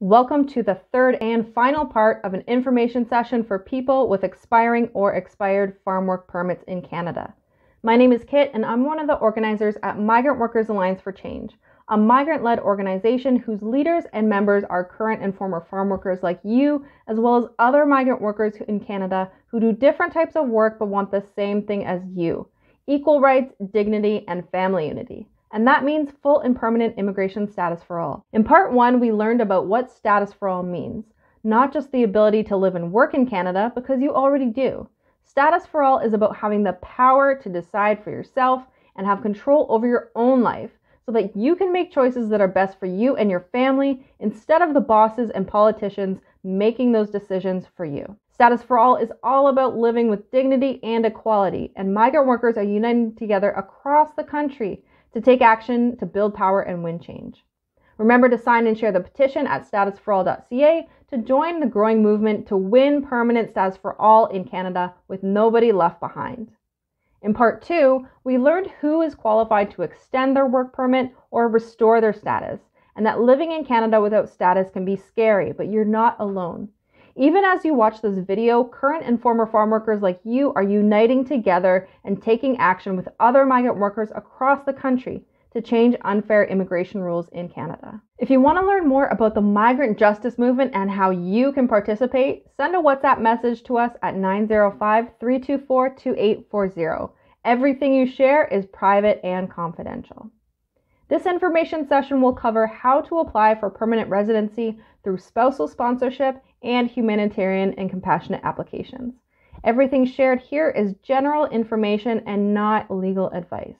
Welcome to the third and final part of an information session for people with expiring or expired farm work permits in Canada. My name is Kit and I'm one of the organizers at Migrant Workers Alliance for Change, a migrant-led organization whose leaders and members are current and former farm workers like you, as well as other migrant workers in Canada who do different types of work but want the same thing as you: equal rights, dignity, and family unity. And that means full and permanent immigration status for all. In part one, we learned about what status for all means, not just the ability to live and work in Canada, because you already do. Status for all is about having the power to decide for yourself and have control over your own life so that you can make choices that are best for you and your family instead of the bosses and politicians making those decisions for you. Status for all is all about living with dignity and equality, and migrant workers are uniting together across the country to take action to build power and win change. Remember to sign and share the petition at statusforall.ca to join the growing movement to win permanent status for all in Canada with nobody left behind. In part two, we learned who is qualified to extend their work permit or restore their status, and that living in Canada without status can be scary, but you're not alone. Even as you watch this video, current and former farm workers like you are uniting together and taking action with other migrant workers across the country to change unfair immigration rules in Canada. If you want to learn more about the migrant justice movement and how you can participate, send a WhatsApp message to us at 905-324-2840. Everything you share is private and confidential. This information session will cover how to apply for permanent residency through spousal sponsorship and humanitarian and compassionate applications. Everything shared here is general information and not legal advice.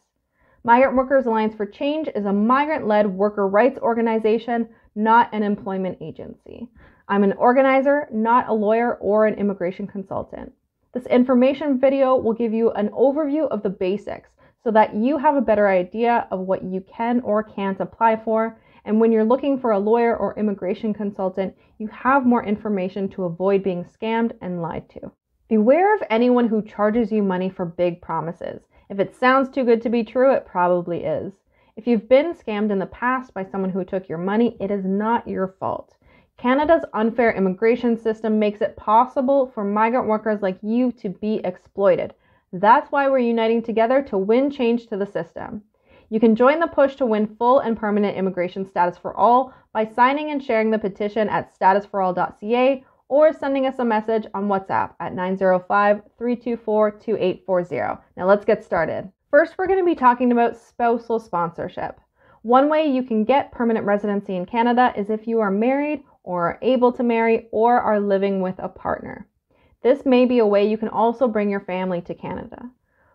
Migrant Workers Alliance for Change is a migrant-led worker rights organization, not an employment agency. I'm an organizer, not a lawyer or an immigration consultant. This information video will give you an overview of the basics so that you have a better idea of what you can or can't apply for. And when you're looking for a lawyer or immigration consultant, you have more information to avoid being scammed and lied to. Beware of anyone who charges you money for big promises. If it sounds too good to be true, it probably is. If you've been scammed in the past by someone who took your money, it is not your fault. Canada's unfair immigration system makes it possible for migrant workers like you to be exploited. That's why we're uniting together to win change to the system. You can join the push to win full and permanent immigration status for all by signing and sharing the petition at statusforall.ca or sending us a message on WhatsApp at 905-324-2840. Now let's get started. First, we're going to be talking about spousal sponsorship. One way you can get permanent residency in Canada is if you are married or are able to marry or are living with a partner. This may be a way you can also bring your family to Canada.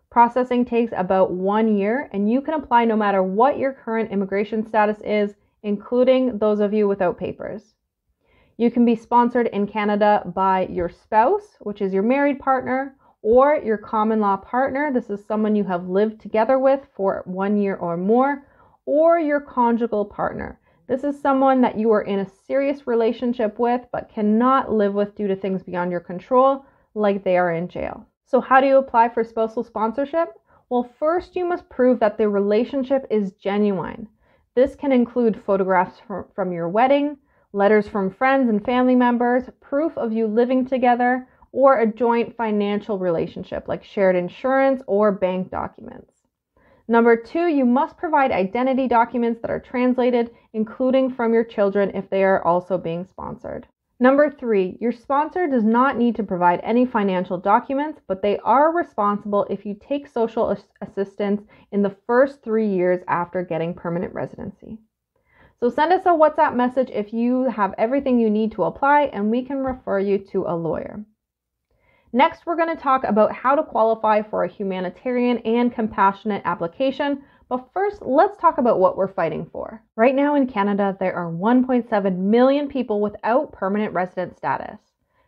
Processing takes about 1 year, and you can apply no matter what your current immigration status is, including those of you without papers. You can be sponsored in Canada by your spouse, which is your married partner, or your common law partner. This is someone you have lived together with for 1 year or more, or your conjugal partner. This is someone that you are in a serious relationship with but cannot live with due to things beyond your control, like they are in jail. So how do you apply for spousal sponsorship? Well, first you must prove that the relationship is genuine. This can include photographs from your wedding, letters from friends and family members, proof of you living together, or a joint financial relationship like shared insurance or bank documents. Number two, you must provide identity documents that are translated, including from your children if they are also being sponsored. Number three, your sponsor does not need to provide any financial documents, but they are responsible if you take social assistance in the first 3 years after getting permanent residency. So send us a WhatsApp message if you have everything you need to apply, and we can refer you to a lawyer. Next, we're going to talk about how to qualify for a humanitarian and compassionate application. But first, let's talk about what we're fighting for. Right now in Canada, there are 1.7 million people without permanent resident status.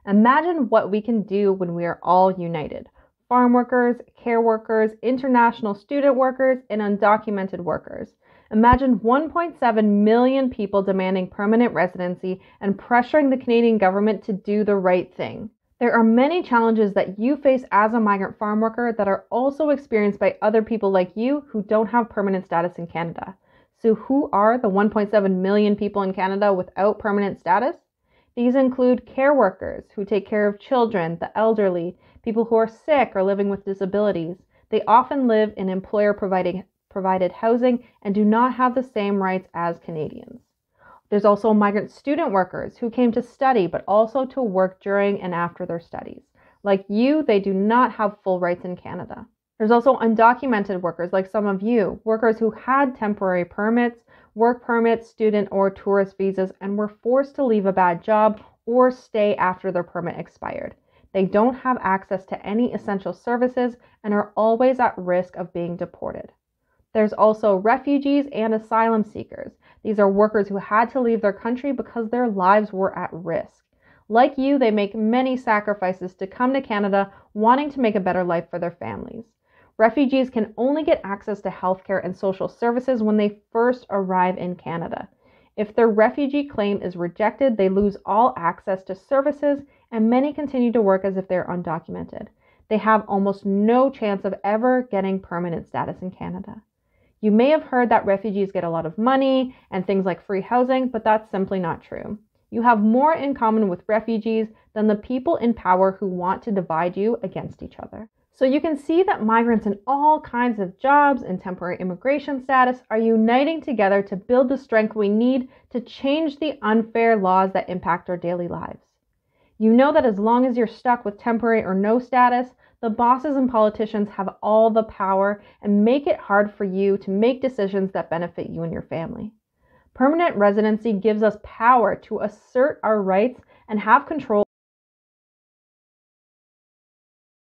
Imagine what we can do when we are all united. Farm workers, care workers, international student workers, and undocumented workers. Imagine 1.7 million people demanding permanent residency and pressuring the Canadian government to do the right thing. There are many challenges that you face as a migrant farm worker that are also experienced by other people like you who don't have permanent status in Canada. So who are the 1.7 million people in Canada without permanent status? These include care workers who take care of children, the elderly, people who are sick or living with disabilities. They often live in employer-provided housing and do not have the same rights as Canadians. There's also migrant student workers who came to study but also to work during and after their studies. Like you, they do not have full rights in Canada. There's also undocumented workers like some of you, workers who had temporary permits, work permits, student or tourist visas, and were forced to leave a bad job or stay after their permit expired. They don't have access to any essential services and are always at risk of being deported. There's also refugees and asylum seekers. These are workers who had to leave their country because their lives were at risk. Like you, they make many sacrifices to come to Canada, wanting to make a better life for their families. Refugees can only get access to healthcare and social services when they first arrive in Canada. If their refugee claim is rejected, they lose all access to services, and many continue to work as if they're undocumented. They have almost no chance of ever getting permanent status in Canada. You may have heard that refugees get a lot of money and things like free housing, but that's simply not true. You have more in common with refugees than the people in power who want to divide you against each other. So you can see that migrants in all kinds of jobs and temporary immigration status are uniting together to build the strength we need to change the unfair laws that impact our daily lives. You know that as long as you're stuck with temporary or no status, the bosses and politicians have all the power and make it hard for you to make decisions that benefit you and your family. Permanent residency gives us power to assert our rights and have control